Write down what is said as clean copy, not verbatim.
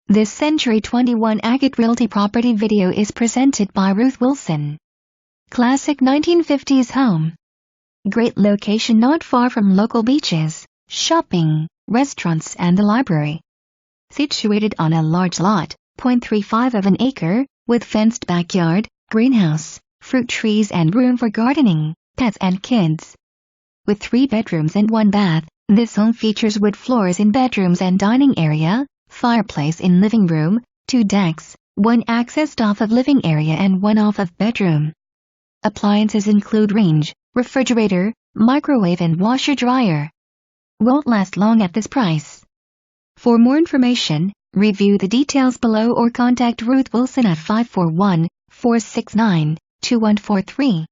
This Century 21 Agate Realty property video is presented by Ruth Wilson. Classic 1950s home. Great location not far from local beaches, shopping, restaurants and the library. Situated on a large lot, 0.35 of an acre, with fenced backyard, greenhouse, fruit trees and room for gardening, pets and kids. With 3 bedrooms and 1 bath, this home features wood floors in bedrooms and dining area, fireplace in living room, 2 decks, 1 accessed off of living area and 1 off of bedroom. Appliances include range, refrigerator, microwave and washer-dryer. Won't last long at this price. For more information, review the details below or contact Ruth Wilson at 541-469-2143.